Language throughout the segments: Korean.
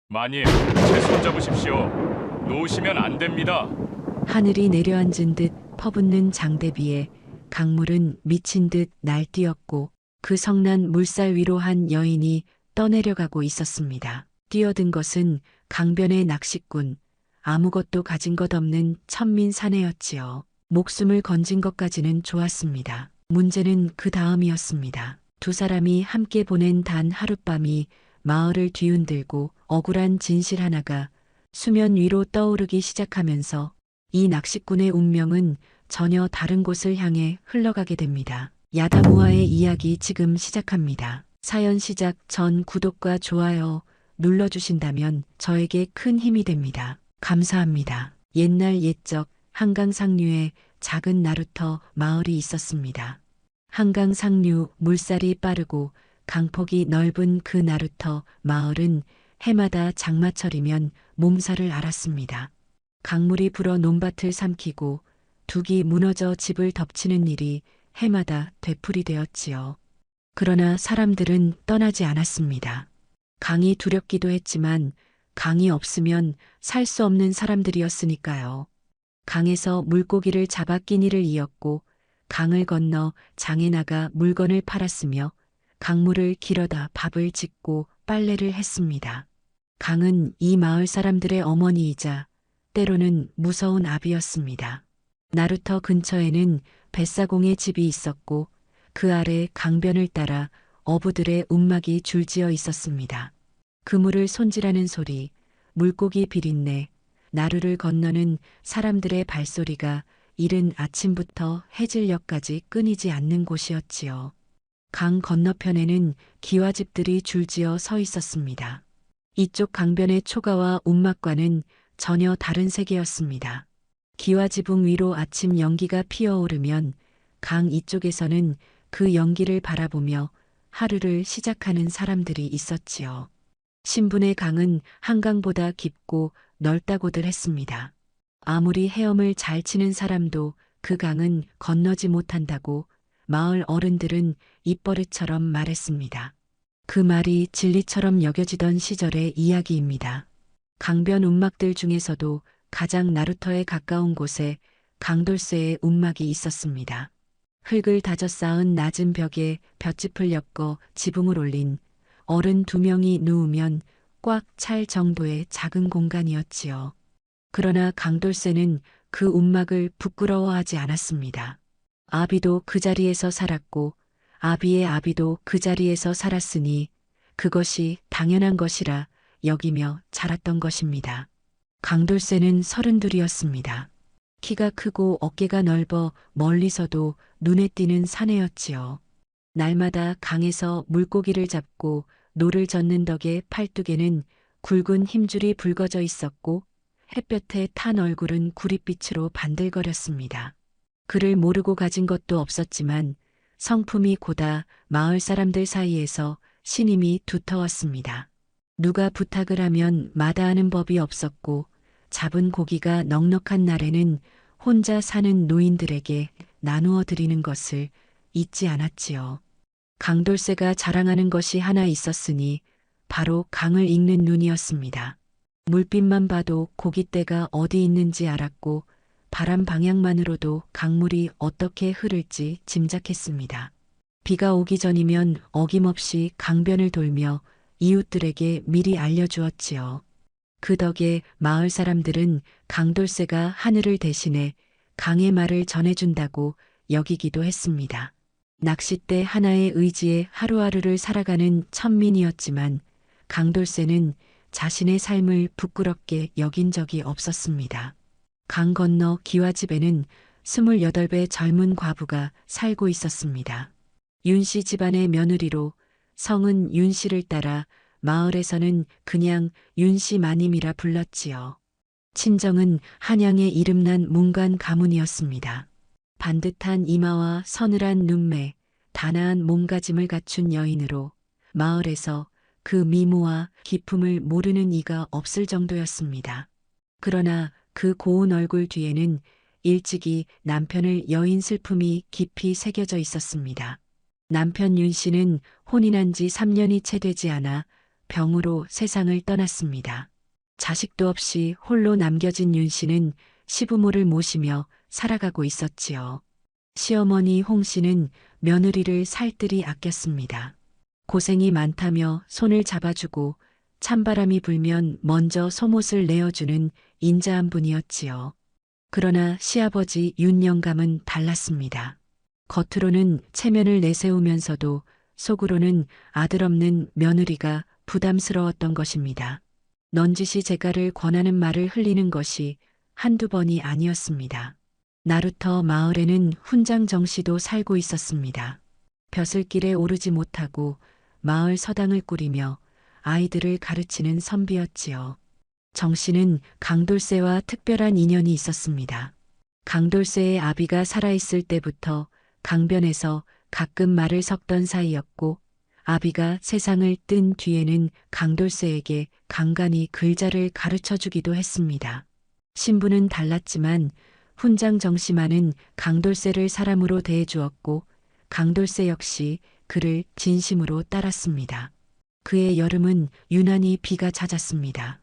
마님, 제 손 잡으십시오. 놓으시면 안 됩니다. 하늘이 내려앉은 듯 퍼붓는 장대비에 강물은 미친 듯 날뛰었고 그 성난 물살 위로 한 여인이 떠내려가고 있었습니다. 뛰어든 것은 강변의 낚시꾼, 아무것도 가진 것 없는 천민 사내였지요. 목숨을 건진 것까지는 좋았습니다. 문제는 그 다음이었습니다. 두 사람이 함께 보낸 단 하룻밤이 마을을 뒤흔들고 억울한 진실 하나가 수면 위로 떠오르기 시작하면서 이 낚시꾼의 운명은 전혀 다른 곳을 향해 흘러가게 됩니다. 야다무아의 이야기 지금 시작합니다. 사연 시작 전 구독과 좋아요 눌러주신다면 저에게 큰 힘이 됩니다. 감사합니다. 옛날 옛적 한강 상류에 작은 나루터 마을이 있었습니다. 한강 상류 물살이 빠르고 강폭이 넓은 그 나루터 마을은 해마다 장마철이면 몸살을 앓았습니다. 강물이 불어 논밭을 삼키고 둑이 무너져 집을 덮치는 일이 해마다 되풀이되었지요. 그러나 사람들은 떠나지 않았습니다. 강이 두렵기도 했지만 강이 없으면 살 수 없는 사람들이었으니까요. 강에서 물고기를 잡아 끼니를 이었고 강을 건너 장에 나가 물건을 팔았으며 강물을 길어다 밥을 짓고 빨래를 했습니다. 강은 이 마을 사람들의 어머니이자 때로는 무서운 아비였습니다. 나루터 근처에는 뱃사공의 집이 있었고 그 아래 강변을 따라 어부들의 움막이 줄지어 있었습니다. 그물을 손질하는 소리, 물고기 비린내, 나루를 건너는 사람들의 발소리가 이른 아침부터 해질녘까지 끊이지 않는 곳이었지요. 강 건너편에는 기와집들이 줄지어 서 있었습니다. 이쪽 강변의 초가와 움막과는 전혀 다른 세계였습니다. 기와지붕 위로 아침 연기가 피어오르면 강 이쪽에서는 그 연기를 바라보며 하루를 시작하는 사람들이 있었지요. 신분의 강은 한강보다 깊고 넓다고들 했습니다. 아무리 헤엄을 잘 치는 사람도 그 강은 건너지 못한다고 마을 어른들은 입버릇처럼 말했습니다. 그 말이 진리처럼 여겨지던 시절의 이야기입니다. 강변 움막들 중에서도 가장 나루터에 가까운 곳에 강돌쇠의 움막이 있었습니다. 흙을 다져 쌓은 낮은 벽에 볏짚을 엮어 지붕을 올린 어른 두 명이 누우면 꽉 찰 정도의 작은 공간이었지요. 그러나 강돌쇠는 그 움막을 부끄러워하지 않았습니다. 아비도 그 자리에서 살았고 아비의 아비도 그 자리에서 살았으니 그것이 당연한 것이라 여기며 자랐던 것입니다. 강돌쇠는 32이었습니다. 키가 크고 어깨가 넓어 멀리서도 눈에 띄는 사내였지요. 날마다 강에서 물고기를 잡고 노를 젓는 덕에 팔뚝에는 굵은 힘줄이 붉어져 있었고 햇볕에 탄 얼굴은 구릿빛으로 반들거렸습니다. 그를 모르고 가진 것도 없었지만 성품이 고다 마을 사람들 사이에서 신임이 두터웠습니다. 누가 부탁을 하면 마다하는 법이 없었고 잡은 고기가 넉넉한 날에는 혼자 사는 노인들에게 나누어 드리는 것을 잊지 않았지요. 강돌쇠가 자랑하는 것이 하나 있었으니 바로 강을 읽는 눈이었습니다. 물빛만 봐도 고깃대가 어디 있는지 알았고 바람 방향만으로도 강물이 어떻게 흐를지 짐작했습니다. 비가 오기 전이면 어김없이 강변을 돌며 이웃들에게 미리 알려주었지요. 그 덕에 마을 사람들은 강돌쇠가 하늘을 대신해 강의 말을 전해준다고 여기기도 했습니다. 낚싯대 하나의 의지에 하루하루를 살아가는 천민이었지만 강돌쇠는 자신의 삶을 부끄럽게 여긴 적이 없었습니다. 강 건너 기와집에는 28배 젊은 과부가 살고 있었습니다. 윤씨 집안의 며느리로 성은 윤씨를 따라 마을에서는 그냥 윤씨 마님이라 불렀지요. 친정은 한양의 이름난 문관 가문이었습니다. 반듯한 이마와 서늘한 눈매, 단아한 몸가짐을 갖춘 여인으로 마을에서 그 미모와 기품을 모르는 이가 없을 정도였습니다. 그러나 그 고운 얼굴 뒤에는 일찍이 남편을 여인 슬픔이 깊이 새겨져 있었습니다. 남편 윤 씨는 혼인한 지 3년이 채 되지 않아 병으로 세상을 떠났습니다. 자식도 없이 홀로 남겨진 윤 씨는 시부모를 모시며 살아가고 있었지요. 시어머니 홍 씨는 며느리를 살뜰히 아꼈습니다. 고생이 많다며 손을 잡아주고 찬바람이 불면 먼저 속옷을 내어주는 인자한 분이었지요. 그러나 시아버지 윤 영감은 달랐습니다. 겉으로는 체면을 내세우면서도 속으로는 아들 없는 며느리가 부담스러웠던 것입니다. 넌지시 제가를 권하는 말을 흘리는 것이 한두 번이 아니었습니다. 나루터 마을에는 훈장 정씨도 살고 있었습니다. 벼슬길에 오르지 못하고 마을 서당을 꾸리며 아이들을 가르치는 선비였지요. 정씨는 강돌쇠와 특별한 인연이 있었습니다. 강돌쇠의 아비가 살아있을 때부터 강변에서 가끔 말을 섞던 사이였고 아비가 세상을 뜬 뒤에는 강돌쇠에게 간간히 글자를 가르쳐 주기도 했습니다. 신분은 달랐지만 훈장 정씨만은 강돌쇠를 사람으로 대해주었고 강돌쇠 역시 그를 진심으로 따랐습니다. 그의 여름은 유난히 비가 잦았습니다.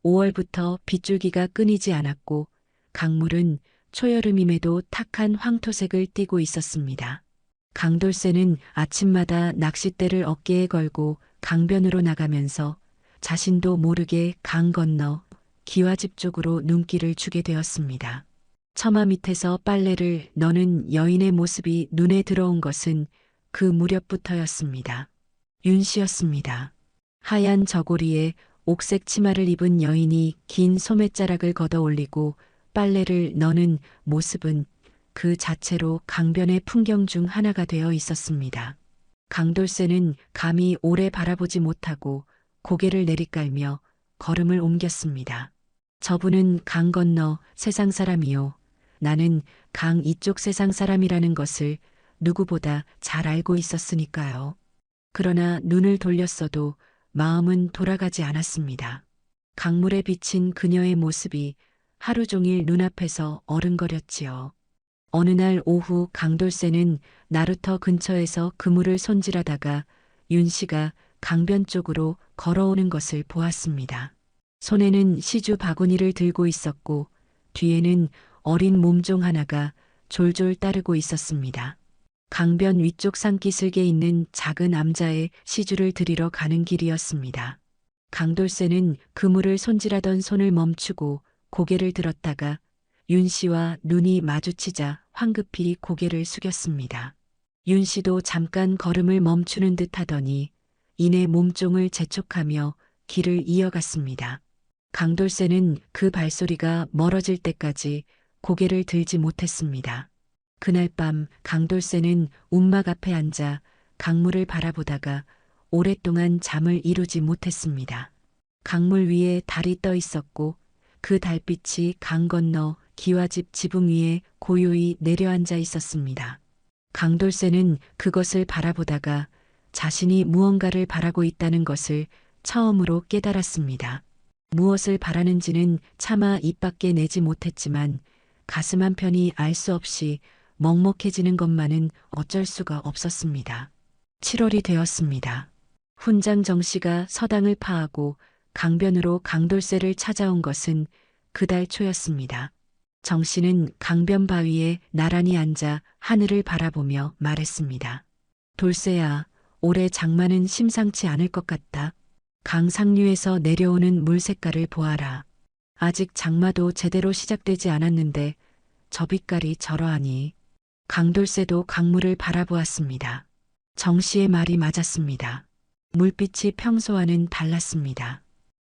5월부터 빗줄기가 끊이지 않았고 강물은 초여름임에도 탁한 황토색을 띠고 있었습니다. 강돌쇠는 아침마다 낚싯대를 어깨에 걸고 강변으로 나가면서 자신도 모르게 강 건너 기와집 쪽으로 눈길을 주게 되었습니다. 처마 밑에서 빨래를 넣는 여인의 모습이 눈에 들어온 것은 그 무렵부터였습니다. 윤 씨였습니다. 하얀 저고리에 옥색 치마를 입은 여인이 긴 소매자락을 걷어 올리고 빨래를 넣는 모습은 그 자체로 강변의 풍경 중 하나가 되어 있었습니다. 강돌쇠는 감히 오래 바라보지 못하고 고개를 내리깔며 걸음을 옮겼습니다. 저분은 강 건너 세상 사람이요. 나는 강 이쪽 세상 사람이라는 것을 누구보다 잘 알고 있었으니까요. 그러나 눈을 돌렸어도 마음은 돌아가지 않았습니다. 강물에 비친 그녀의 모습이 하루 종일 눈앞에서 어른거렸지요. 어느 날 오후 강돌쇠는 나루터 근처에서 그물을 손질하다가 윤 씨가 강변 쪽으로 걸어오는 것을 보았습니다. 손에는 시주 바구니를 들고 있었고 뒤에는 어린 몸종 하나가 졸졸 따르고 있었습니다. 강변 위쪽 산기슭에 있는 작은 암자에 시주를 들이러 가는 길이었습니다. 강돌쇠는 그물을 손질하던 손을 멈추고 고개를 들었다가 윤 씨와 눈이 마주치자 황급히 고개를 숙였습니다. 윤 씨도 잠깐 걸음을 멈추는 듯 하더니 이내 몸종을 재촉하며 길을 이어갔습니다. 강돌쇠는 그 발소리가 멀어질 때까지 고개를 들지 못했습니다. 그날 밤 강돌쇠는 움막 앞에 앉아 강물을 바라보다가 오랫동안 잠을 이루지 못했습니다. 강물 위에 달이 떠 있었고 그 달빛이 강 건너 기와집 지붕 위에 고요히 내려앉아 있었습니다. 강돌쇠는 그것을 바라보다가 자신이 무언가를 바라고 있다는 것을 처음으로 깨달았습니다. 무엇을 바라는지는 차마 입 밖에 내지 못했지만 가슴 한편이 알 수 없이 먹먹해지는 것만은 어쩔 수가 없었습니다. 7월이 되었습니다. 훈장 정씨가 서당을 파하고 강변으로 강돌쇠를 찾아온 것은 그달 초였습니다. 정씨는 강변 바위에 나란히 앉아 하늘을 바라보며 말했습니다. 돌쇠야, 올해 장마는 심상치 않을 것 같다. 강 상류에서 내려오는 물 색깔을 보아라. 아직 장마도 제대로 시작되지 않았는데 저 빛깔이 저러하니. 강돌쇠도 강물을 바라보았습니다. 정씨의 말이 맞았습니다. 물빛이 평소와는 달랐습니다.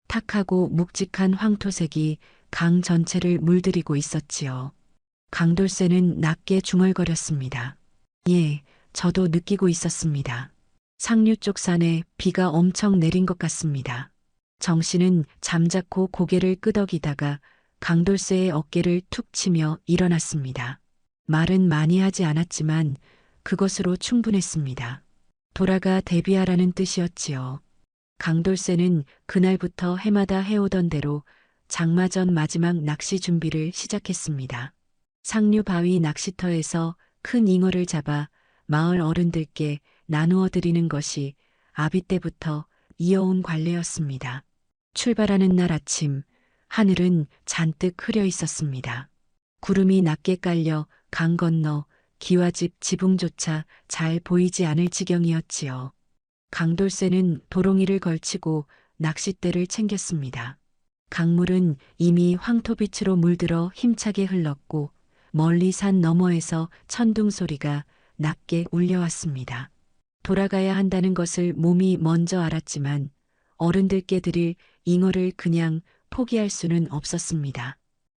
탁하고 묵직한 황토색이 강 전체를 물들이고 있었지요. 강돌쇠는 낮게 중얼거렸습니다. 예, 저도 느끼고 있었습니다. 상류 쪽 산에 비가 엄청 내린 것 같습니다. 정씨는 잠자코 고개를 끄덕이다가 강돌쇠의 어깨를 툭 치며 일어났습니다. 말은 많이 하지 않았지만 그것으로 충분했습니다. 돌아가 대비하라는 뜻이었지요. 강돌쇠는 그날부터 해마다 해오던 대로 장마 전 마지막 낚시 준비를 시작했습니다. 상류 바위 낚시터에서 큰 잉어를 잡아 마을 어른들께 나누어 드리는 것이 아비 때부터 이어온 관례였습니다. 출발하는 날 아침, 하늘은 잔뜩 흐려 있었습니다. 구름이 낮게 깔려 강 건너 기와집 지붕조차 잘 보이지 않을 지경이었지요. 강돌쇠는 도롱이를 걸치고 낚싯대를 챙겼습니다. 강물은 이미 황토빛으로 물들어 힘차게 흘렀고 멀리 산 너머에서 천둥 소리가 낮게 울려왔습니다. 돌아가야 한다는 것을 몸이 먼저 알았지만 어른들께 드릴 잉어를 그냥 포기할 수는 없었습니다.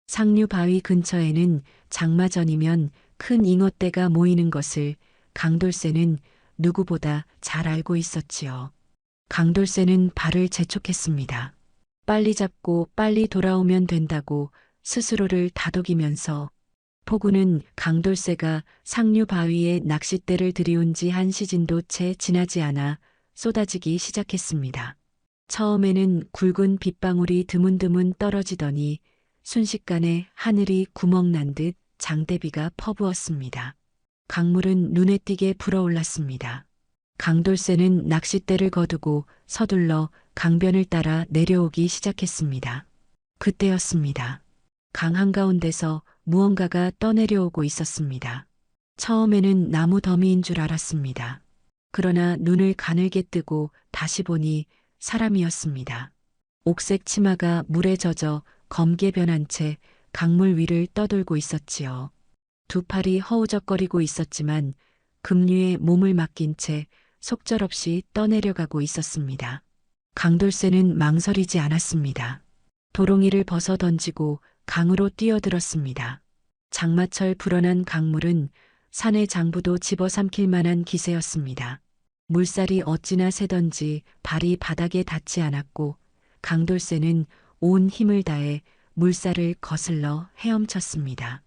상류 바위 근처에는 장마 전이면 큰 잉어떼가 모이는 것을 강돌쇠는 누구보다 잘 알고 있었지요. 강돌쇠는 발을 재촉했습니다. 빨리 잡고 빨리 돌아오면 된다고 스스로를 다독이면서 포구는 강돌쇠가 상류 바위에 낚싯대를 들이운 지 한 시즌도 채 지나지 않아 쏟아지기 시작했습니다. 처음에는 굵은 빗방울이 드문드문 떨어지더니 순식간에 하늘이 구멍난 듯 장대비가 퍼부었습니다. 강물은 눈에 띄게 불어올랐습니다. 강돌쇠는 낚싯대를 거두고 서둘러 강변을 따라 내려오기 시작했습니다. 그때였습니다. 강 한가운데서 무언가가 떠내려오고 있었습니다. 처음에는 나무 더미인 줄 알았습니다. 그러나 눈을 가늘게 뜨고 다시 보니 사람이었습니다. 옥색 치마가 물에 젖어 검게 변한 채 강물 위를 떠돌고 있었지요. 두 팔이 허우적거리고 있었지만 급류에 몸을 맡긴 채 속절없이 떠내려가고 있었습니다. 강돌쇠는 망설이지 않았습니다. 도롱이를 벗어 던지고 강으로 뛰어들었습니다. 장마철 불어난 강물은 산의 장부도 집어삼킬 만한 기세였습니다. 물살이 어찌나 세던지 발이 바닥에 닿지 않았고 강돌쇠는 온 힘을 다해 물살을 거슬러 헤엄쳤습니다.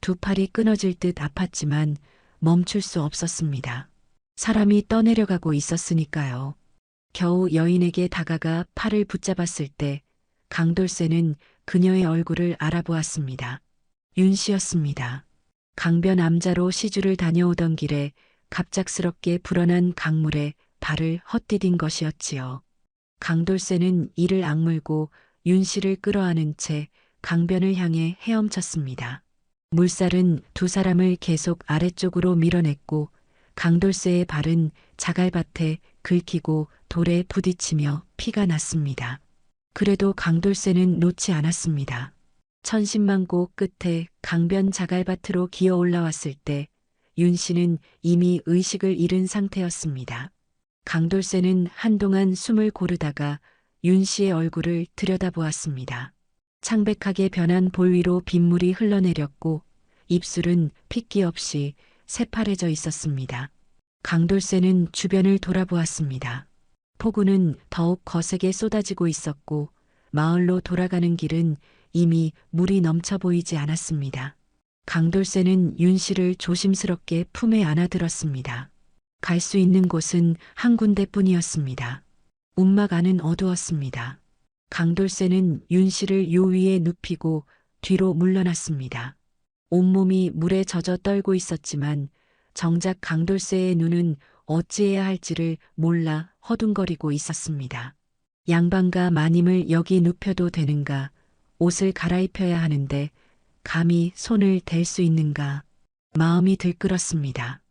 두 팔이 끊어질 듯 아팠지만 멈출 수 없었습니다. 사람이 떠내려가고 있었으니까요. 겨우 여인에게 다가가 팔을 붙잡았을 때 강돌쇠는 그녀의 얼굴을 알아보았습니다. 윤 씨였습니다. 강변 암자로 시주를 다녀오던 길에 갑작스럽게 불어난 강물에 발을 헛디딘 것이었지요. 강돌쇠는 이를 악물고 윤 씨를 끌어안은 채 강변을 향해 헤엄쳤습니다. 물살은 두 사람을 계속 아래쪽으로 밀어냈고 강돌쇠의 발은 자갈밭에 긁히고 돌에 부딪히며 피가 났습니다. 그래도 강돌쇠는 놓지 않았습니다. 천신만고 끝에 강변 자갈밭으로 기어 올라왔을 때 윤 씨는 이미 의식을 잃은 상태였습니다. 강돌쇠는 한동안 숨을 고르다가 윤 씨의 얼굴을 들여다보았습니다. 창백하게 변한 볼 위로 빗물이 흘러내렸고 입술은 핏기 없이 새파래져 있었습니다. 강돌쇠는 주변을 돌아보았습니다. 폭우는 더욱 거세게 쏟아지고 있었고 마을로 돌아가는 길은 이미 물이 넘쳐 보이지 않았습니다. 강돌쇠는 윤 씨를 조심스럽게 품에 안아들었습니다. 갈 수 있는 곳은 한 군데뿐이었습니다. 움막 안은 어두웠습니다. 강돌쇠는 윤 씨를 요 위에 눕히고 뒤로 물러났습니다. 온몸이 물에 젖어 떨고 있었지만 정작 강돌쇠의 눈은 어찌해야 할지를 몰라 허둥거리고 있었습니다. 양반과 마님을 여기 눕혀도 되는가? 옷을 갈아입혀야 하는데 감히 손을 댈 수 있는가? 마음이 들끓었습니다.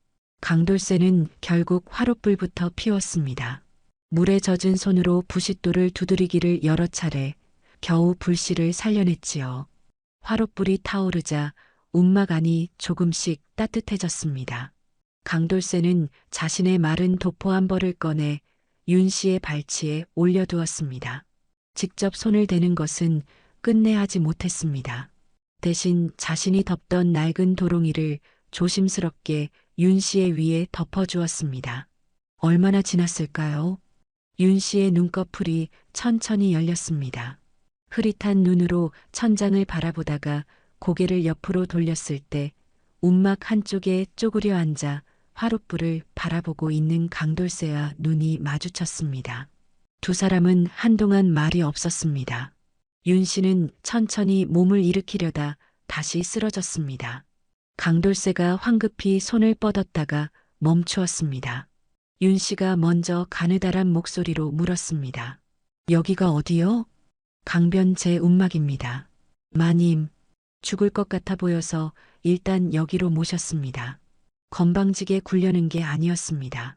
강돌쇠는 결국 화롯불부터 피웠습니다. 물에 젖은 손으로 부싯돌을 두드리기를 여러 차례 겨우 불씨를 살려냈지요. 화롯불이 타오르자 움막 안이 조금씩 따뜻해졌습니다. 강돌쇠는 자신의 마른 도포 한 벌을 꺼내 윤 씨의 발치에 올려두었습니다. 직접 손을 대는 것은 끝내 하지 못했습니다. 대신 자신이 덮던 낡은 도롱이를 조심스럽게 윤 씨의 위에 덮어주었습니다. 얼마나 지났을까요? 윤 씨의 눈꺼풀이 천천히 열렸습니다. 흐릿한 눈으로 천장을 바라보다가 고개를 옆으로 돌렸을 때 움막 한쪽에 쪼그려 앉아 화롯불을 바라보고 있는 강돌쇠와 눈이 마주쳤습니다. 두 사람은 한동안 말이 없었습니다. 윤 씨는 천천히 몸을 일으키려다 다시 쓰러졌습니다. 강돌쇠가 황급히 손을 뻗었다가 멈추었습니다. 윤 씨가 먼저 가느다란 목소리로 물었습니다. 여기가 어디요? 강변 제 움막입니다. 마님, 죽을 것 같아 보여서 일단 여기로 모셨습니다. 건방지게 굴려는 게 아니었습니다.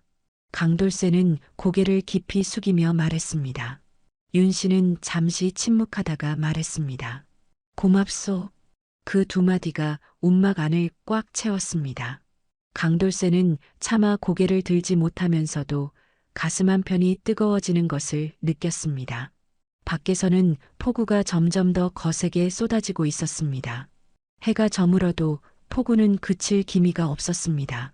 강돌쇠는 고개를 깊이 숙이며 말했습니다. 윤 씨는 잠시 침묵하다가 말했습니다. 고맙소. 그 두 마디가 움막 안을 꽉 채웠습니다. 강돌쇠는 차마 고개를 들지 못하면서도 가슴 한편이 뜨거워지는 것을 느꼈습니다. 밖에서는 폭우가 점점 더 거세게 쏟아지고 있었습니다. 해가 저물어도 폭우는 그칠 기미가 없었습니다.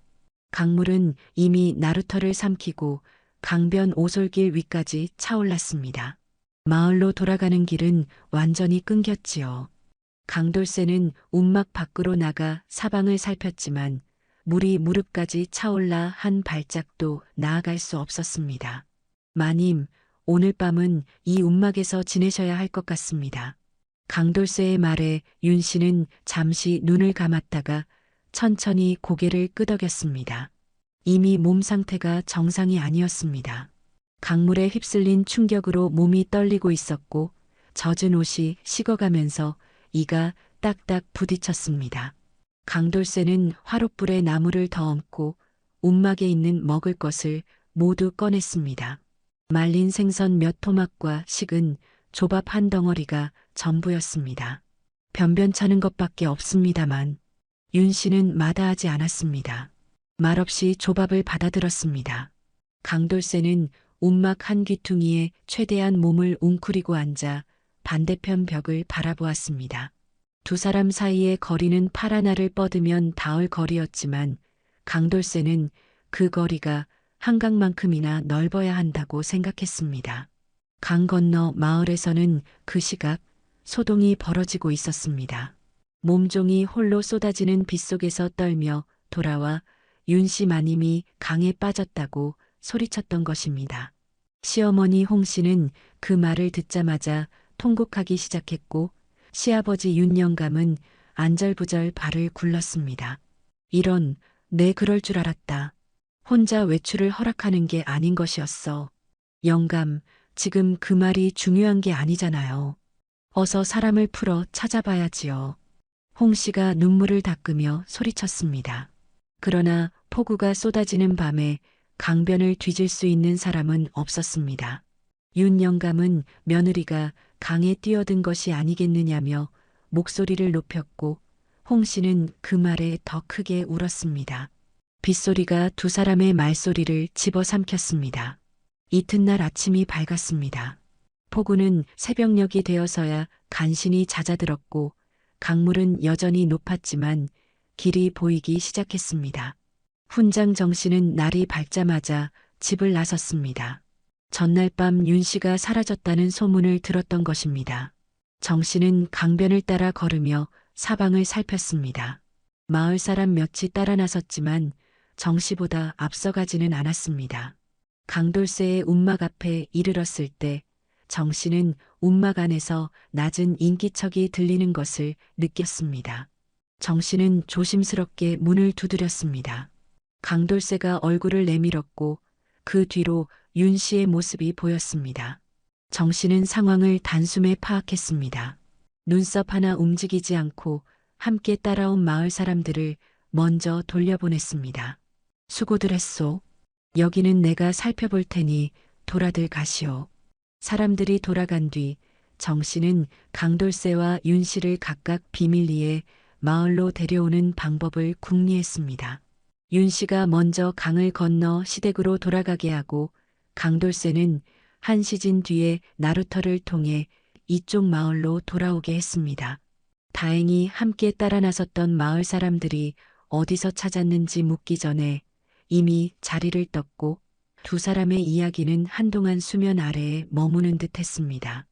강물은 이미 나루터를 삼키고 강변 오솔길 위까지 차올랐습니다. 마을로 돌아가는 길은 완전히 끊겼지요. 강돌쇠는 움막 밖으로 나가 사방을 살폈지만 물이 무릎까지 차올라 한 발짝도 나아갈 수 없었습니다. 마님, 오늘 밤은 이 움막에서 지내셔야 할 것 같습니다. 강돌쇠의 말에 윤 씨는 잠시 눈을 감았다가 천천히 고개를 끄덕였습니다. 이미 몸 상태가 정상이 아니었습니다. 강물에 휩쓸린 충격으로 몸이 떨리고 있었고 젖은 옷이 식어가면서 이가 딱딱 부딪혔습니다. 강돌쇠는 화롯불에 나무를 더 얹고 움막에 있는 먹을 것을 모두 꺼냈습니다. 말린 생선 몇 토막과 식은 조밥 한 덩어리가 전부였습니다. 변변찮은 것밖에 없습니다만 윤 씨는 마다하지 않았습니다. 말없이 조밥을 받아들었습니다. 강돌쇠는 움막 한 귀퉁이에 최대한 몸을 웅크리고 앉아 반대편 벽을 바라보았습니다. 두 사람 사이의 거리는 팔 하나를 뻗으면 닿을 거리였지만 강돌쇠는 그 거리가 한강만큼이나 넓어야 한다고 생각했습니다. 강 건너 마을에서는 그 시각 소동이 벌어지고 있었습니다. 몸종이 홀로 쏟아지는 빗속에서 떨며 돌아와 윤 씨 마님이 강에 빠졌다고 소리쳤던 것입니다. 시어머니 홍 씨는 그 말을 듣자마자 통곡하기 시작했고 시아버지 윤 영감은 안절부절 발을 굴렀습니다. 이런, 내 그럴 줄 알았다. 혼자 외출을 허락하는 게 아닌 것이었어. 영감, 지금 그 말이 중요한 게 아니잖아요. 어서 사람을 풀어 찾아봐야지요. 홍 씨가 눈물을 닦으며 소리쳤습니다. 그러나 폭우가 쏟아지는 밤에 강변을 뒤질 수 있는 사람은 없었습니다. 윤 영감은 며느리가 강에 뛰어든 것이 아니겠느냐며 목소리를 높였고 홍 씨는 그 말에 더 크게 울었습니다. 빗소리가 두 사람의 말소리를 집어삼켰습니다. 이튿날 아침이 밝았습니다. 폭우는 새벽녘이 되어서야 간신히 잦아들었고 강물은 여전히 높았지만 길이 보이기 시작했습니다. 훈장 정씨는 날이 밝자마자 집을 나섰습니다. 전날 밤 윤 씨가 사라졌다는 소문을 들었던 것입니다. 정씨는 강변을 따라 걸으며 사방을 살폈습니다. 마을 사람 몇이 따라 나섰지만 정씨보다 앞서가지는 않았습니다. 강돌쇠의 움막 앞에 이르렀을 때 정씨는 움막 안에서 낮은 인기척이 들리는 것을 느꼈습니다. 정씨는 조심스럽게 문을 두드렸습니다. 강돌쇠가 얼굴을 내밀었고 그 뒤로 윤 씨의 모습이 보였습니다. 정씨는 상황을 단숨에 파악했습니다. 눈썹 하나 움직이지 않고 함께 따라온 마을 사람들을 먼저 돌려보냈습니다. 수고들 했소. 여기는 내가 살펴볼 테니 돌아들 가시오. 사람들이 돌아간 뒤 정씨는 강돌쇠와 윤 씨를 각각 비밀리에 마을로 데려오는 방법을 궁리했습니다. 윤 씨가 먼저 강을 건너 시댁으로 돌아가게 하고 강돌쇠는 한 시즌 뒤에 나루터를 통해 이쪽 마을로 돌아오게 했습니다. 다행히 함께 따라 나섰던 마을 사람들이 어디서 찾았는지 묻기 전에 이미 자리를 떴고 두 사람의 이야기는 한동안 수면 아래에 머무는 듯 했습니다.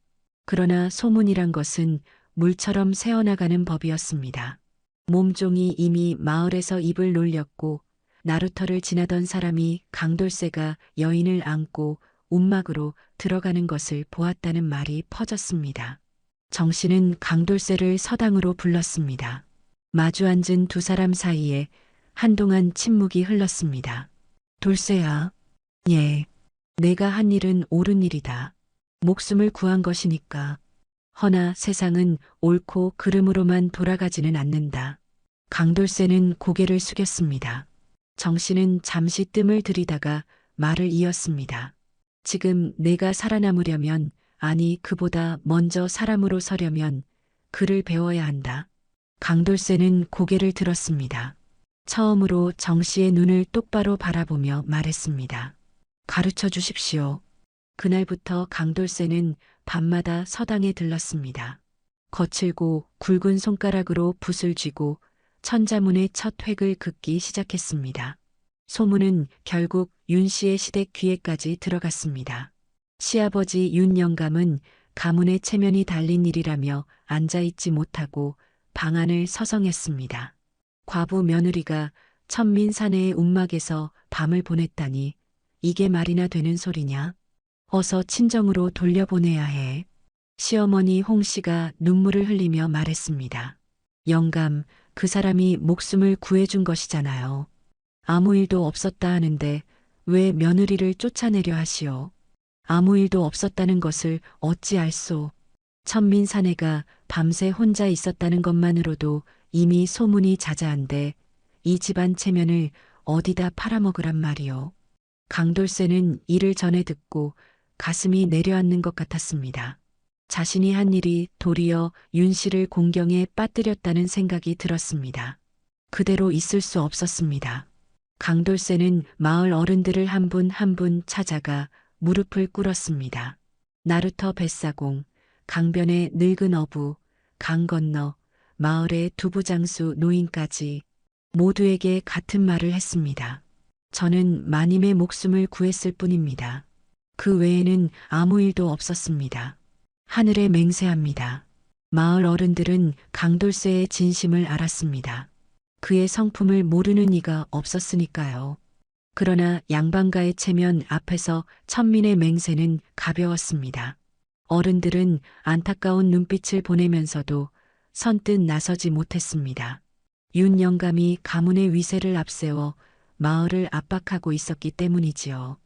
그러나 소문이란 것은 물처럼 새어나가는 법이었습니다. 몸종이 이미 마을에서 입을 놀렸고 나루터를 지나던 사람이 강돌쇠가 여인을 안고 움막으로 들어가는 것을 보았다는 말이 퍼졌습니다. 정씨는 강돌쇠를 서당으로 불렀습니다. 마주 앉은 두 사람 사이에 한동안 침묵이 흘렀습니다. 돌쇠야, 예, 내가 한 일은 옳은 일이다. 목숨을 구한 것이니까. 허나 세상은 옳고 그름으로만 돌아가지는 않는다. 강돌쇠는 고개를 숙였습니다. 정씨는 잠시 뜸을 들이다가 말을 이었습니다. 지금 내가 살아남으려면, 아니 그보다 먼저 사람으로 서려면 글을 배워야 한다. 강돌쇠는 고개를 들었습니다. 처음으로 정씨의 눈을 똑바로 바라보며 말했습니다. 가르쳐 주십시오. 그날부터 강돌쇠는 밤마다 서당에 들렀습니다. 거칠고 굵은 손가락으로 붓을 쥐고 천자문의 첫 획을 긋기 시작했습니다. 소문은 결국 윤 씨의 시댁 귀에까지 들어갔습니다. 시아버지 윤 영감은 가문의 체면이 달린 일이라며 앉아있지 못하고 방안을 서성했습니다. 과부 며느리가 천민 사내의 움막에서 밤을 보냈다니 이게 말이나 되는 소리냐? 어서 친정으로 돌려보내야 해. 시어머니 홍 씨가 눈물을 흘리며 말했습니다. 영감, 그 사람이 목숨을 구해준 것이잖아요. 아무 일도 없었다 하는데 왜 며느리를 쫓아내려 하시오? 아무 일도 없었다는 것을 어찌 알소? 천민 사내가 밤새 혼자 있었다는 것만으로도 이미 소문이 자자한데 이 집안 체면을 어디다 팔아먹으란 말이오. 강돌쇠는 이를 전해 듣고 가슴이 내려앉는 것 같았습니다. 자신이 한 일이 도리어 윤 씨를 공경에 빠뜨렸다는 생각이 들었습니다. 그대로 있을 수 없었습니다. 강돌쇠는 마을 어른들을 한 분 한 분 찾아가 무릎을 꿇었습니다. 나루터 뱃사공, 강변의 늙은 어부, 강 건너, 마을의 두부장수 노인까지 모두에게 같은 말을 했습니다. 저는 마님의 목숨을 구했을 뿐입니다. 그 외에는 아무 일도 없었습니다. 하늘에 맹세합니다. 마을 어른들은 강돌쇠의 진심을 알았습니다. 그의 성품을 모르는 이가 없었으니까요. 그러나 양반가의 체면 앞에서 천민의 맹세는 가벼웠습니다. 어른들은 안타까운 눈빛을 보내면서도 선뜻 나서지 못했습니다. 윤 영감이 가문의 위세를 앞세워 마을을 압박하고 있었기 때문이지요.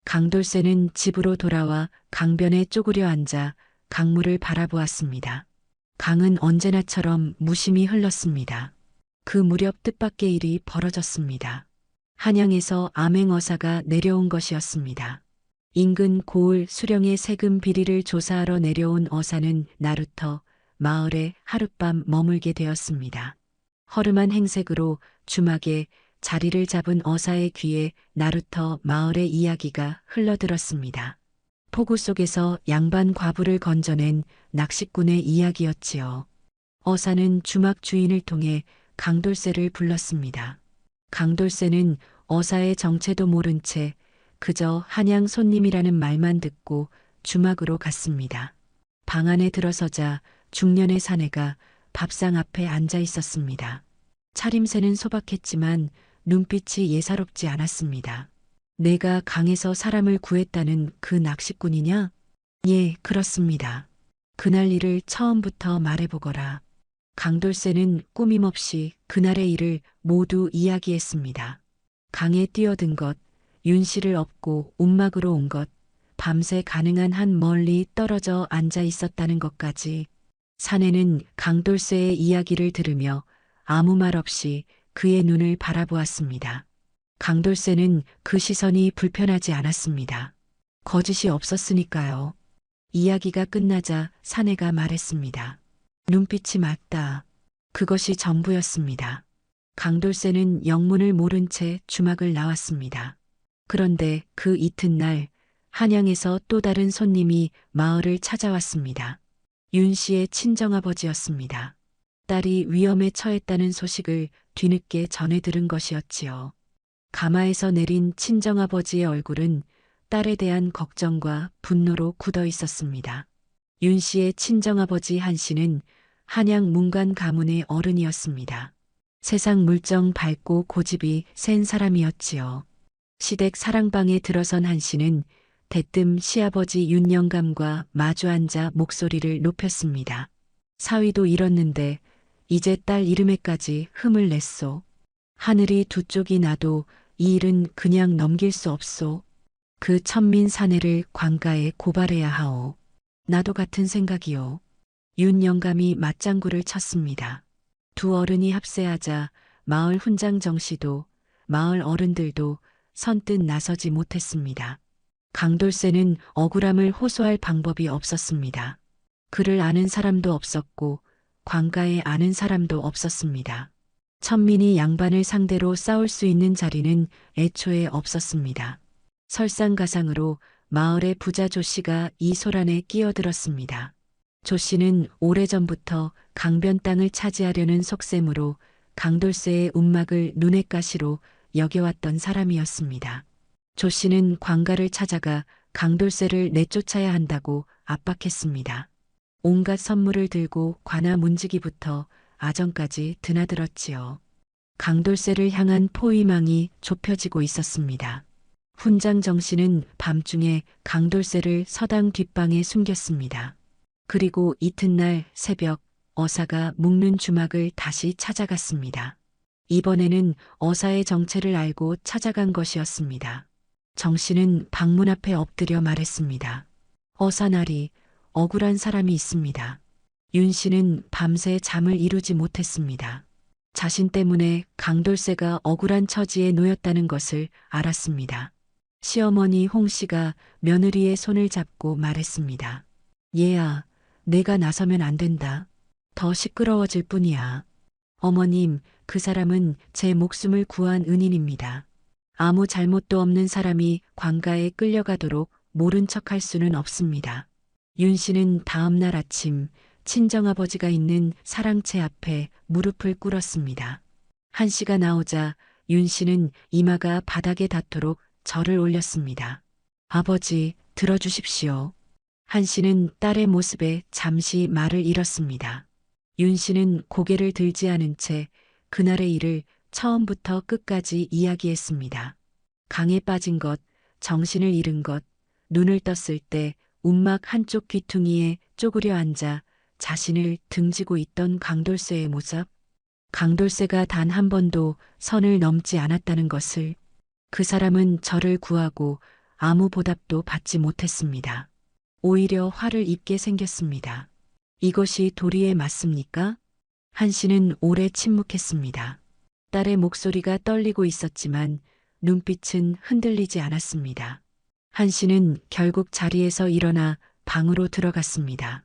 강돌쇠는 집으로 돌아와 강변에 쪼그려 앉아 강물을 바라보았습니다. 강은 언제나처럼 무심히 흘렀습니다. 그 무렵 뜻밖의 일이 벌어졌습니다. 한양에서 암행어사가 내려온 것이었습니다. 인근 고을 수령의 세금 비리를 조사하러 내려온 어사는 나루터 마을에 하룻밤 머물게 되었습니다. 허름한 행색으로 주막에 자리를 잡은 어사의 귀에 나루터 마을의 이야기가 흘러들었습니다. 폭우 속에서 양반 과부를 건져낸 낚시꾼의 이야기였지요. 어사는 주막 주인을 통해 강돌쇠를 불렀습니다. 강돌쇠는 어사의 정체도 모른 채 그저 한양 손님이라는 말만 듣고 주막으로 갔습니다. 방 안에 들어서자 중년의 사내가 밥상 앞에 앉아 있었습니다. 차림새는 소박했지만 눈빛이 예사롭지 않았습니다. 내가 강에서 사람을 구했다는 그 낚시꾼이냐? 예, 그렇습니다. 그날 일을 처음부터 말해보거라. 강돌쇠는 꾸밈없이 그날의 일을 모두 이야기했습니다. 강에 뛰어든 것, 윤 씨를 업고 움막으로 온 것, 밤새 가능한 한 멀리 떨어져 앉아 있었다는 것까지. 사내는 강돌쇠의 이야기를 들으며 아무 말 없이 그의 눈을 바라보았습니다. 강돌쇠는 그 시선이 불편하지 않았습니다. 거짓이 없었으니까요. 이야기가 끝나자 사내가 말했습니다. 눈빛이 맞다. 그것이 전부였습니다. 강돌쇠는 영문을 모른 채 주막을 나왔습니다. 그런데 그 이튿날 한양에서 또 다른 손님이 마을을 찾아왔습니다. 윤 씨의 친정아버지였습니다. 딸이 위험에 처했다는 소식을 뒤늦게 전해 들은 것이었지요. 가마에서 내린 친정아버지의 얼굴은 딸에 대한 걱정과 분노로 굳어 있었습니다. 윤 씨의 친정아버지 한 씨는 한양 문관 가문의 어른이었습니다. 세상 물정 밝고 고집이 센 사람이었지요. 시댁 사랑방에 들어선 한 씨는 대뜸 시아버지 윤 영감과 마주 앉아 목소리를 높였습니다. 사위도 잃었는데 이제 딸 이름에까지 흠을 냈소. 하늘이 두 쪽이 나도 이 일은 그냥 넘길 수 없소. 그 천민 사내를 관가에 고발해야 하오. 나도 같은 생각이오. 윤 영감이 맞장구를 쳤습니다. 두 어른이 합세하자 마을 훈장 정씨도 마을 어른들도 선뜻 나서지 못했습니다. 강돌세는 억울함을 호소할 방법이 없었습니다. 그를 아는 사람도 없었고 관가에 아는 사람도 없었습니다. 천민이 양반을 상대로 싸울 수 있는 자리는 애초에 없었습니다. 설상가상으로 마을의 부자 조 씨가 이 소란에 끼어들었습니다. 조 씨는 오래전부터 강변 땅을 차지하려는 속셈으로 강돌세의 움막을 눈엣 가시로 여겨왔던 사람이었습니다. 조 씨는 관가를 찾아가 강돌세를 내쫓아야 한다고 압박했습니다. 온갖 선물을 들고 관아 문지기부터 아정까지 드나들었지요. 강돌세를 향한 포위망이 좁혀지고 있었습니다. 훈장 정씨는 밤중에 강돌세를 서당 뒷방에 숨겼습니다. 그리고 이튿날 새벽 어사가 묶는 주막을 다시 찾아갔습니다. 이번에는 어사의 정체를 알고 찾아간 것이었습니다. 정 씨는 방문 앞에 엎드려 말했습니다. 어사나리, 억울한 사람이 있습니다. 윤 씨는 밤새 잠을 이루지 못했습니다. 자신 때문에 강돌세가 억울한 처지에 놓였다는 것을 알았습니다. 시어머니 홍 씨가 며느리의 손을 잡고 말했습니다. 얘야, 내가 나서면 안 된다. 더 시끄러워질 뿐이야. 어머님, 그 사람은 제 목숨을 구한 은인입니다. 아무 잘못도 없는 사람이 관가에 끌려가도록 모른 척할 수는 없습니다. 윤 씨는 다음 날 아침 친정아버지가 있는 사랑채 앞에 무릎을 꿇었습니다. 한 씨가 나오자 윤 씨는 이마가 바닥에 닿도록 절을 올렸습니다. 아버지, 들어주십시오. 한 씨는 딸의 모습에 잠시 말을 잃었습니다. 윤 씨는 고개를 들지 않은 채 그날의 일을 처음부터 끝까지 이야기했습니다. 강에 빠진 것, 정신을 잃은 것, 눈을 떴을 때 움막 한쪽 귀퉁이에 쪼그려 앉아 자신을 등지고 있던 강돌세의 모습, 강돌세가 단 한 번도 선을 넘지 않았다는 것을, 그 사람은 저를 구하고 아무 보답도 받지 못했습니다. 오히려 화를 입게 생겼습니다. 이것이 도리에 맞습니까? 한 씨는 오래 침묵했습니다. 딸의 목소리가 떨리고 있었지만 눈빛은 흔들리지 않았습니다. 한 씨는 결국 자리에서 일어나 방으로 들어갔습니다.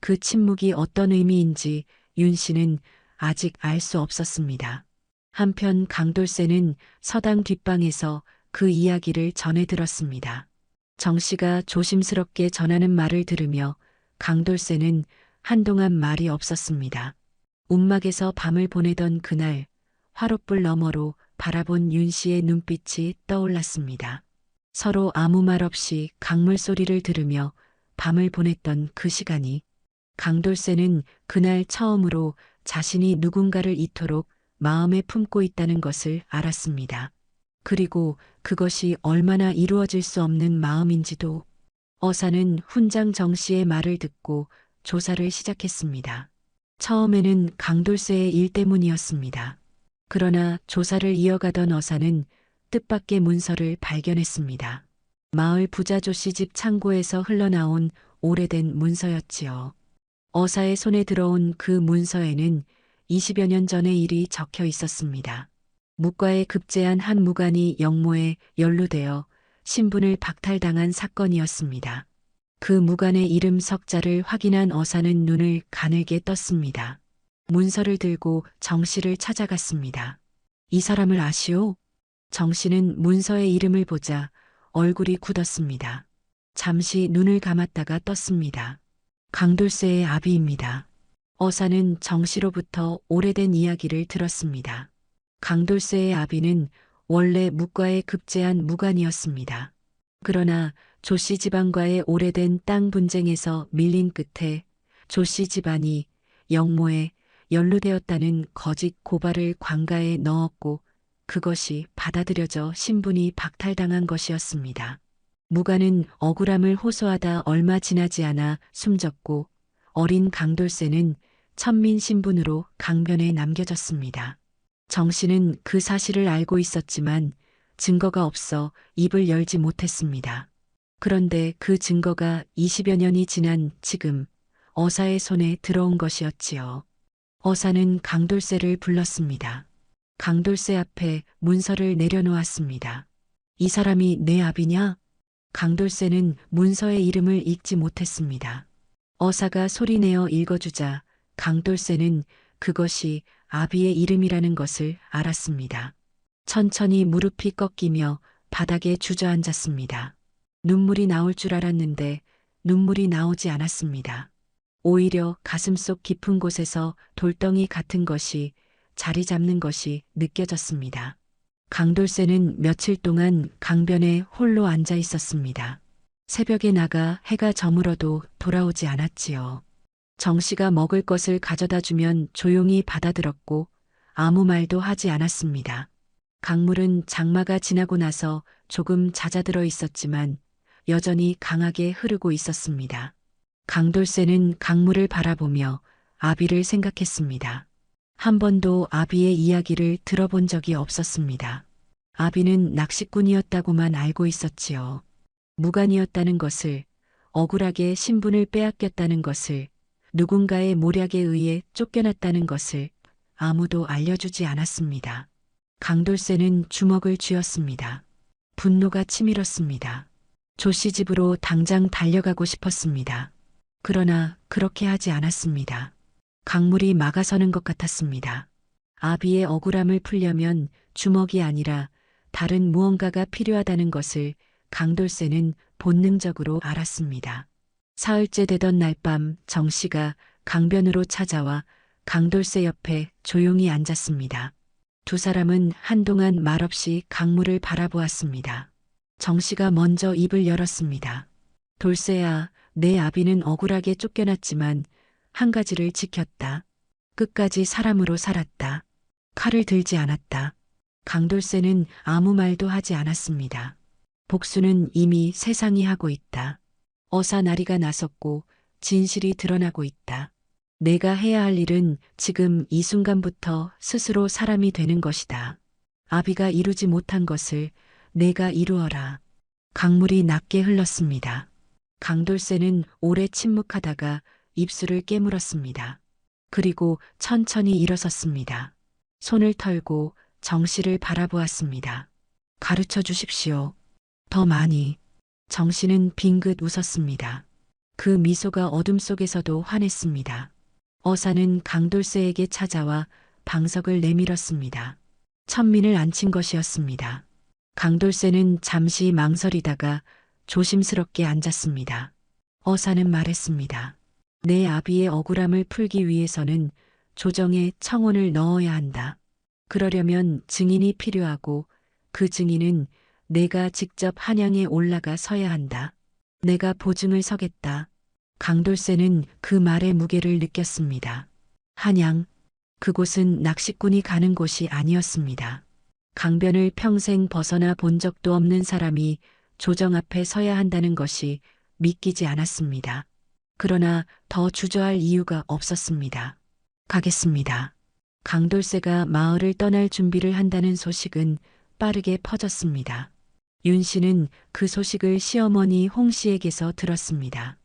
그 침묵이 어떤 의미인지 윤 씨는 아직 알 수 없었습니다. 한편 강돌세는 서당 뒷방에서 그 이야기를 전해 들었습니다. 정 씨가 조심스럽게 전하는 말을 들으며 강돌세는 한동안 말이 없었습니다. 움막에서 밤을 보내던 그날 화롯불 너머로 바라본 윤 씨의 눈빛이 떠올랐습니다. 서로 아무 말 없이 강물 소리를 들으며 밤을 보냈던 그 시간이, 강돌세는 그날 처음으로 자신이 누군가를 이토록 마음에 품고 있다는 것을 알았습니다. 그리고 그것이 얼마나 이루어질 수 없는 마음인지도. 어사는 훈장 정 씨의 말을 듣고 조사를 시작했습니다. 처음에는 강돌세의 일 때문이었습니다. 그러나 조사를 이어가던 어사는 뜻밖의 문서를 발견했습니다. 마을 부자 조 씨 집 창고에서 흘러나온 오래된 문서였지요. 어사의 손에 들어온 그 문서에는 20여 년 전의 일이 적혀 있었습니다. 묵과에 급제한 한 무관이 영모에 연루되어 신분을 박탈당한 사건이었습니다. 그 무관의 이름 석자를 확인한 어사는 눈을 가늘게 떴습니다. 문서를 들고 정 씨를 찾아갔습니다. 이 사람을 아시오? 정 씨는 문서의 이름을 보자 얼굴이 굳었습니다. 잠시 눈을 감았다가 떴습니다. 강돌세의 아비입니다. 어사는 정 씨로부터 오래된 이야기를 들었습니다. 강돌세의 아비는 원래 묵과에 급제한 무관이었습니다. 그러나 조씨 집안과의 오래된 땅 분쟁에서 밀린 끝에 조씨 집안이 영모에 연루되었다는 거짓 고발을 관가에 넣었고 그것이 받아들여져 신분이 박탈당한 것이었습니다. 무관은 억울함을 호소하다 얼마 지나지 않아 숨졌고 어린 강돌세는 천민 신분으로 강변에 남겨졌습니다. 정 씨는 그 사실을 알고 있었지만 증거가 없어 입을 열지 못했습니다. 그런데 그 증거가 20여 년이 지난 지금 어사의 손에 들어온 것이었지요. 어사는 강돌세를 불렀습니다. 강돌세 앞에 문서를 내려놓았습니다. 이 사람이 내 아비냐? 강돌세는 문서의 이름을 읽지 못했습니다. 어사가 소리내어 읽어주자 강돌세는 그것이 아비의 이름이라는 것을 알았습니다. 천천히 무릎이 꺾이며 바닥에 주저앉았습니다. 눈물이 나올 줄 알았는데 눈물이 나오지 않았습니다. 오히려 가슴속 깊은 곳에서 돌덩이 같은 것이 자리 잡는 것이 느껴졌습니다. 강돌세는 며칠 동안 강변에 홀로 앉아 있었습니다. 새벽에 나가 해가 저물어도 돌아오지 않았지요. 정씨가 먹을 것을 가져다 주면 조용히 받아들었고 아무 말도 하지 않았습니다. 강물은 장마가 지나고 나서 조금 잦아들어 있었지만 여전히 강하게 흐르고 있었습니다. 강돌세는 강물을 바라보며 아비를 생각했습니다. 한 번도 아비의 이야기를 들어본 적이 없었습니다. 아비는 낚시꾼이었다고만 알고 있었지요. 무관이었다는 것을, 억울하게 신분을 빼앗겼다는 것을, 누군가의 모략에 의해 쫓겨났다는 것을 아무도 알려주지 않았습니다. 강돌세는 주먹을 쥐었습니다. 분노가 치밀었습니다. 조씨 집으로 당장 달려가고 싶었습니다. 그러나 그렇게 하지 않았습니다. 강물이 막아서는 것 같았습니다. 아비의 억울함을 풀려면 주먹이 아니라 다른 무언가가 필요하다는 것을 강돌세는 본능적으로 알았습니다. 사흘째 되던 날 밤 정씨가 강변으로 찾아와 강돌세 옆에 조용히 앉았습니다. 두 사람은 한동안 말없이 강물을 바라보았습니다. 정씨가 먼저 입을 열었습니다. 돌세야, 내 아비는 억울하게 쫓겨났지만 한 가지를 지켰다. 끝까지 사람으로 살았다. 칼을 들지 않았다. 강돌세는 아무 말도 하지 않았습니다. 복수는 이미 세상이 하고 있다. 어사나리가 나섰고 진실이 드러나고 있다. 내가 해야 할 일은 지금 이 순간부터 스스로 사람이 되는 것이다. 아비가 이루지 못한 것을 내가 이루어라. 강물이 낮게 흘렀습니다. 강돌세는 오래 침묵하다가 입술을 깨물었습니다. 그리고 천천히 일어섰습니다. 손을 털고 정씨를 바라보았습니다. 가르쳐 주십시오. 더 많이. 정씨는 빙긋 웃었습니다. 그 미소가 어둠 속에서도 환했습니다. 어사는 강돌세에게 찾아와 방석을 내밀었습니다. 천민을 앉힌 것이었습니다. 강돌세는 잠시 망설이다가 조심스럽게 앉았습니다. 어사는 말했습니다. 내 아비의 억울함을 풀기 위해서는 조정에 청혼을 넣어야 한다. 그러려면 증인이 필요하고 그 증인은 내가 직접 한양에 올라가 서야 한다. 내가 보증을 서겠다. 강돌세는 그 말의 무게를 느꼈습니다. 한양, 그곳은 낚시꾼이 가는 곳이 아니었습니다. 강변을 평생 벗어나 본 적도 없는 사람이 조정 앞에 서야 한다는 것이 믿기지 않았습니다. 그러나 더 주저할 이유가 없었습니다. 가겠습니다. 강돌세가 마을을 떠날 준비를 한다는 소식은 빠르게 퍼졌습니다. 윤 씨는 그 소식을 시어머니 홍 씨에게서 들었습니다.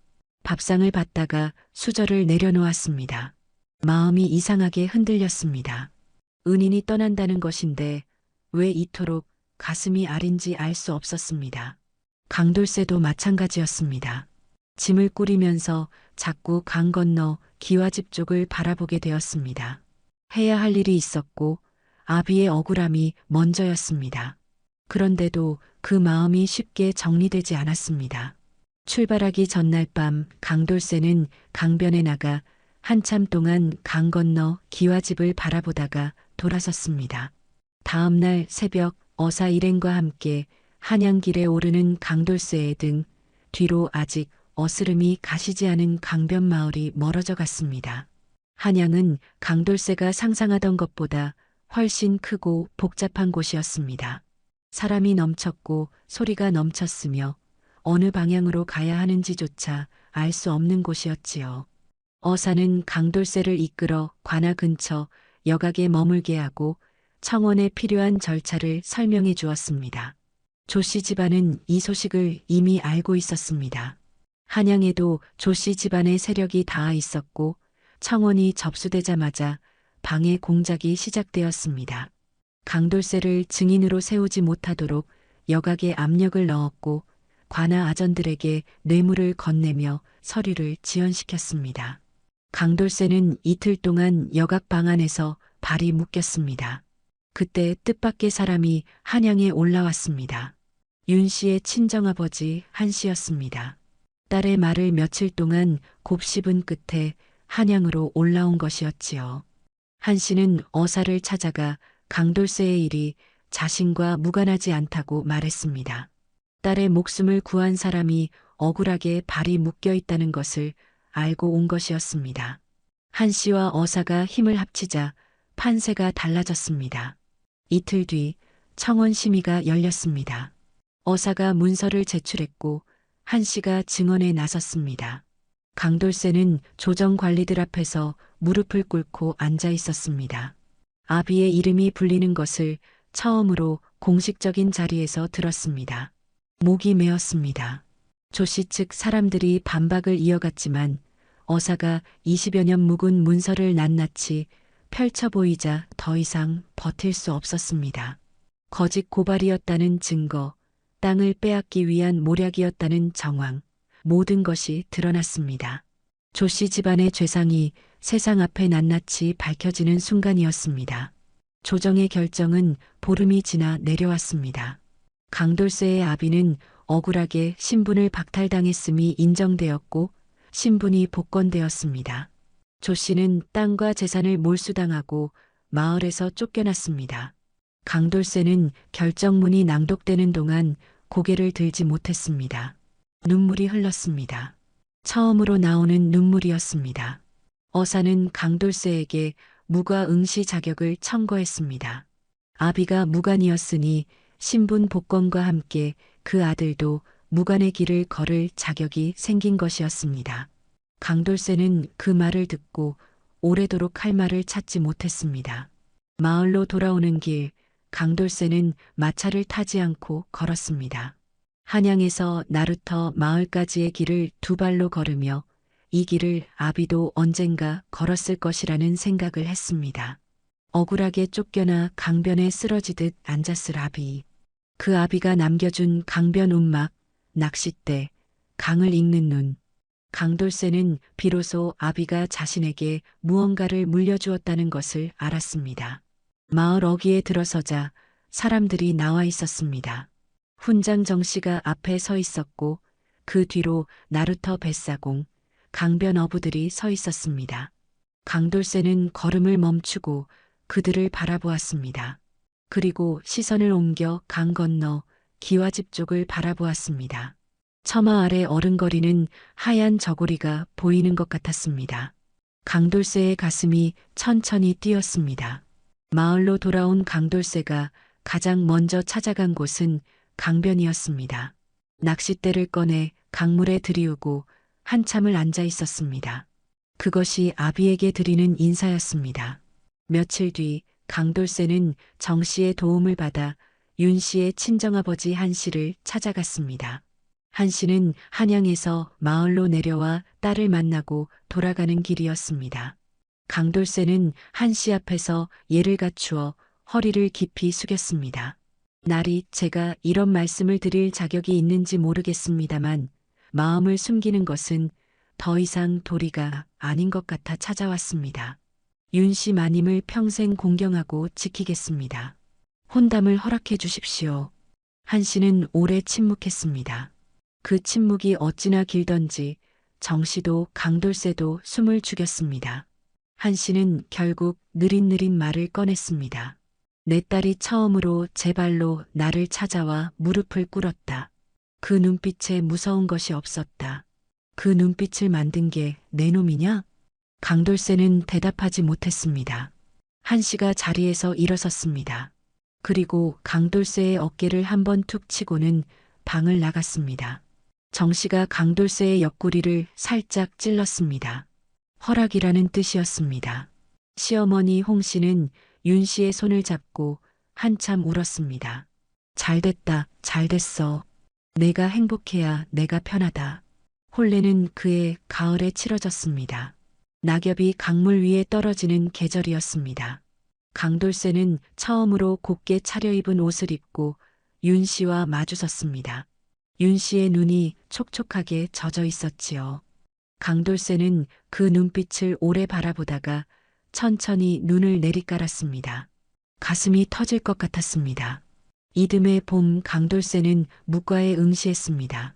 밥상을 받다가 수저를 내려놓았습니다. 마음이 이상하게 흔들렸습니다. 은인이 떠난다는 것인데 왜 이토록 가슴이 아린지 알 수 없었습니다. 강돌세도 마찬가지였습니다. 짐을 꾸리면서 자꾸 강 건너 기와집 쪽을 바라보게 되었습니다. 해야 할 일이 있었고 아비의 억울함이 먼저였습니다. 그런데도 그 마음이 쉽게 정리되지 않았습니다. 출발하기 전날 밤 강돌세는 강변에 나가 한참 동안 강 건너 기와집을 바라보다가 돌아섰습니다. 다음 날 새벽 어사 일행과 함께 한양길에 오르는 강돌세의 등 뒤로 아직 어스름이 가시지 않은 강변 마을이 멀어져 갔습니다. 한양은 강돌세가 상상하던 것보다 훨씬 크고 복잡한 곳이었습니다. 사람이 넘쳤고 소리가 넘쳤으며 어느 방향으로 가야 하는지조차 알 수 없는 곳이었지요. 어사는 강돌세를 이끌어 관아 근처 역악에 머물게 하고 청원에 필요한 절차를 설명해 주었습니다. 조 씨 집안은 이 소식을 이미 알고 있었습니다. 한양에도 조 씨 집안의 세력이 닿아 있었고 청원이 접수되자마자 방해 공작이 시작되었습니다. 강돌세를 증인으로 세우지 못하도록 역악의 압력을 넣었고 관아 아전들에게 뇌물을 건네며 서류를 지연시켰습니다. 강돌세는 이틀 동안 역악 방안에서 발이 묶였습니다. 그때 뜻밖의 사람이 한양에 올라왔습니다. 윤 씨의 친정아버지 한 씨였습니다. 딸의 말을 며칠 동안 곱씹은 끝에 한양으로 올라온 것이었지요. 한 씨는 어사를 찾아가 강돌세의 일이 자신과 무관하지 않다고 말했습니다. 딸의 목숨을 구한 사람이 억울하게 발이 묶여 있다는 것을 알고 온 것이었습니다. 한 씨와 어사가 힘을 합치자 판세가 달라졌습니다. 이틀 뒤 청원 심의가 열렸습니다. 어사가 문서를 제출했고 한 씨가 증언에 나섰습니다. 강돌세는 조정 관리들 앞에서 무릎을 꿇고 앉아 있었습니다. 아비의 이름이 불리는 것을 처음으로 공식적인 자리에서 들었습니다. 목이 메었습니다. 조 씨 측 사람들이 반박을 이어갔지만 어사가 20여 년 묵은 문서를 낱낱이 펼쳐 보이자 더 이상 버틸 수 없었습니다. 거짓 고발이었다는 증거, 땅을 빼앗기 위한 모략이었다는 정황, 모든 것이 드러났습니다. 조 씨 집안의 죄상이 세상 앞에 낱낱이 밝혀지는 순간이었습니다. 조정의 결정은 보름이 지나 내려왔습니다. 강돌세의 아비는 억울하게 신분을 박탈당했음이 인정되었고 신분이 복권되었습니다. 조 씨는 땅과 재산을 몰수당하고 마을에서 쫓겨났습니다. 강돌세는 결정문이 낭독되는 동안 고개를 들지 못했습니다. 눈물이 흘렀습니다. 처음으로 나오는 눈물이었습니다. 어사는 강돌세에게 무과 응시 자격을 청구했습니다. 아비가 무관이었으니 신분 복권과 함께 그 아들도 무관의 길을 걸을 자격이 생긴 것이었습니다. 강돌세는 그 말을 듣고 오래도록 할 말을 찾지 못했습니다. 마을로 돌아오는 길, 강돌세는 마차를 타지 않고 걸었습니다. 한양에서 나루터 마을까지의 길을 두 발로 걸으며 이 길을 아비도 언젠가 걸었을 것이라는 생각을 했습니다. 억울하게 쫓겨나 강변에 쓰러지듯 앉았을 아비. 그 아비가 남겨준 강변 움막, 낚싯대, 강을 읽는 눈. 강돌세는 비로소 아비가 자신에게 무언가를 물려주었다는 것을 알았습니다. 마을 어귀에 들어서자 사람들이 나와 있었습니다. 훈장 정씨가 앞에 서 있었고 그 뒤로 나루터 뱃사공, 강변 어부들이 서 있었습니다. 강돌세는 걸음을 멈추고 그들을 바라보았습니다. 그리고 시선을 옮겨 강 건너 기와집 쪽을 바라보았습니다. 처마 아래 어른거리는 하얀 저고리가 보이는 것 같았습니다. 강돌세의 가슴이 천천히 뛰었습니다. 마을로 돌아온 강돌세가 가장 먼저 찾아간 곳은 강변이었습니다. 낚싯대를 꺼내 강물에 들이우고 한참을 앉아 있었습니다. 그것이 아비에게 드리는 인사였습니다. 며칠 뒤 강돌세는 정 씨의 도움을 받아 윤 씨의 친정아버지 한 씨를 찾아갔습니다. 한 씨는 한양에서 마을로 내려와 딸을 만나고 돌아가는 길이었습니다. 강돌세는 한 씨 앞에서 예를 갖추어 허리를 깊이 숙였습니다. 날이 제가 이런 말씀을 드릴 자격이 있는지 모르겠습니다만 마음을 숨기는 것은 더 이상 도리가 아닌 것 같아 찾아왔습니다. 윤 씨 마님을 평생 공경하고 지키겠습니다. 혼담을 허락해 주십시오. 한 씨는 오래 침묵했습니다. 그 침묵이 어찌나 길던지 정 씨도 강돌세도 숨을 죽였습니다. 한 씨는 결국 느릿느릿 말을 꺼냈습니다. 내 딸이 처음으로 제 발로 나를 찾아와 무릎을 꿇었다. 그 눈빛에 무서운 것이 없었다. 그 눈빛을 만든 게 내 놈이냐? 강돌세는 대답하지 못했습니다. 한 씨가 자리에서 일어섰습니다. 그리고 강돌세의 어깨를 한번 툭 치고는 방을 나갔습니다. 정 씨가 강돌세의 옆구리를 살짝 찔렀습니다. 허락이라는 뜻이었습니다. 시어머니 홍 씨는 윤 씨의 손을 잡고 한참 울었습니다. 잘 됐다, 잘 됐어. 내가 행복해야 내가 편하다. 혼례는 그의 가을에 치러졌습니다. 낙엽이 강물 위에 떨어지는 계절이었습니다. 강돌쇠는 처음으로 곱게 차려입은 옷을 입고 윤 씨와 마주섰습니다. 윤 씨의 눈이 촉촉하게 젖어 있었지요. 강돌쇠는 그 눈빛을 오래 바라보다가 천천히 눈을 내리깔았습니다. 가슴이 터질 것 같았습니다. 이듬해 봄 강돌쇠는 무과에 응시했습니다.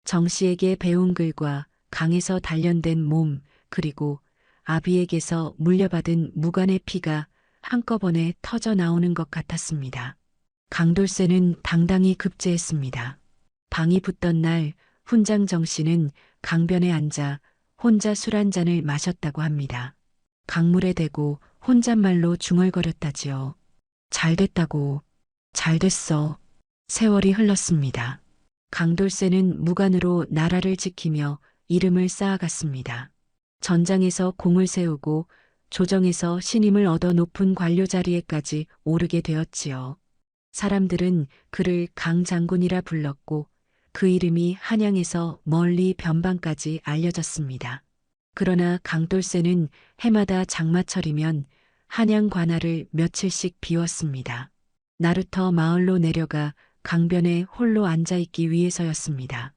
정 씨에게 배운 글과 강에서 단련된 몸, 그리고 아비에게서 물려받은 무관의 피가 한꺼번에 터져 나오는 것 같았습니다. 강돌쇠는 당당히 급제했습니다. 방이 붙던 날 훈장 정 씨는 강변에 앉아 혼자 술 한 잔을 마셨다고 합니다. 강물에 대고 혼잣말로 중얼거렸다지요. 잘 됐다고. 잘 됐어. 세월이 흘렀습니다. 강돌쇠는 무관으로 나라를 지키며 이름을 쌓아갔습니다. 전장에서 공을 세우고 조정에서 신임을 얻어 높은 관료 자리에까지 오르게 되었지요. 사람들은 그를 강장군이라 불렀고 그 이름이 한양에서 멀리 변방까지 알려졌습니다. 그러나 강돌쇠는 해마다 장마철이면 한양 관할을 며칠씩 비웠습니다. 나루터 마을로 내려가 강변에 홀로 앉아있기 위해서였습니다.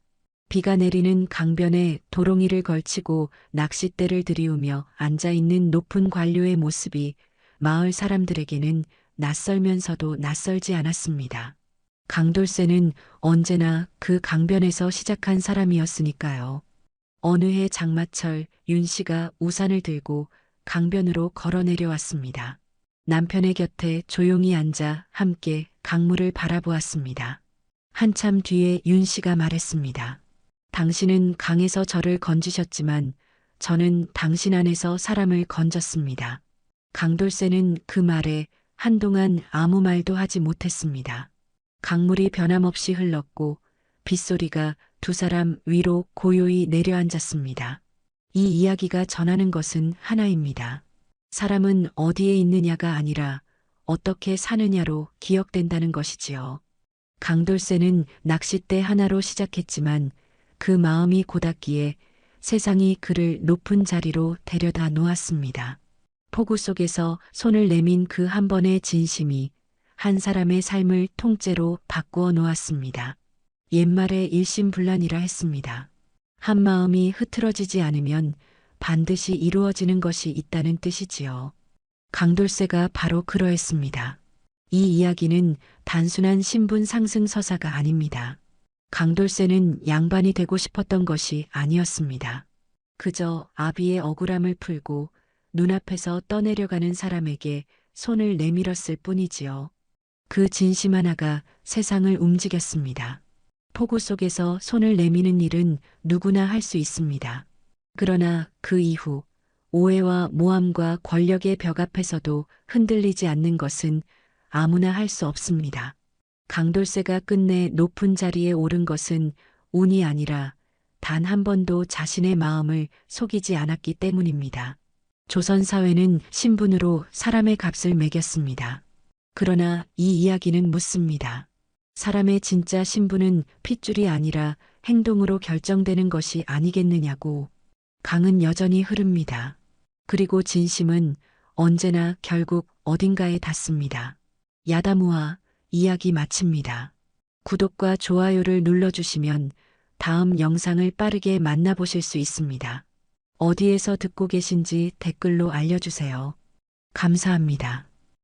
비가 내리는 강변에 도롱이를 걸치고 낚싯대를 들이우며 앉아있는 높은 관료의 모습이 마을 사람들에게는 낯설면서도 낯설지 않았습니다. 강돌쇠는 언제나 그 강변에서 시작한 사람이었으니까요. 어느 해 장마철 윤 씨가 우산을 들고 강변으로 걸어 내려왔습니다. 남편의 곁에 조용히 앉아 함께 강물을 바라보았습니다. 한참 뒤에 윤 씨가 말했습니다. 당신은 강에서 저를 건지셨지만 저는 당신 안에서 사람을 건졌습니다. 강돌쇠는 그 말에 한동안 아무 말도 하지 못했습니다. 강물이 변함없이 흘렀고 빗소리가 두 사람 위로 고요히 내려앉았습니다. 이 이야기가 전하는 것은 하나입니다. 사람은 어디에 있느냐가 아니라 어떻게 사느냐로 기억된다는 것이지요. 강돌쇠는 낚싯대 하나로 시작했지만 그 마음이 고닫기에 세상이 그를 높은 자리로 데려다 놓았습니다. 폭우 속에서 손을 내민 그 한 번의 진심이 한 사람의 삶을 통째로 바꾸어 놓았습니다. 옛말에 일심불란이라 했습니다. 한 마음이 흐트러지지 않으면 반드시 이루어지는 것이 있다는 뜻이지요. 강돌쇠가 바로 그러했습니다. 이 이야기는 단순한 신분 상승 서사가 아닙니다. 강돌쇠는 양반이 되고 싶었던 것이 아니었습니다. 그저 아비의 억울함을 풀고 눈앞에서 떠내려가는 사람에게 손을 내밀었을 뿐이지요. 그 진심 하나가 세상을 움직였습니다. 폭우 속에서 손을 내미는 일은 누구나 할 수 있습니다. 그러나 그 이후 오해와 모함과 권력의 벽 앞에서도 흔들리지 않는 것은 아무나 할 수 없습니다. 강돌쇠가 끝내 높은 자리에 오른 것은 운이 아니라 단 한 번도 자신의 마음을 속이지 않았기 때문입니다. 조선 사회는 신분으로 사람의 값을 매겼습니다. 그러나 이 이야기는 묻습니다. 사람의 진짜 신분은 핏줄이 아니라 행동으로 결정되는 것이 아니겠느냐고. 강은 여전히 흐릅니다. 그리고 진심은 언제나 결국 어딘가에 닿습니다. 야다무아 이야기 마칩니다. 구독과 좋아요를 눌러주시면 다음 영상을 빠르게 만나보실 수 있습니다. 어디에서 듣고 계신지 댓글로 알려주세요. 감사합니다.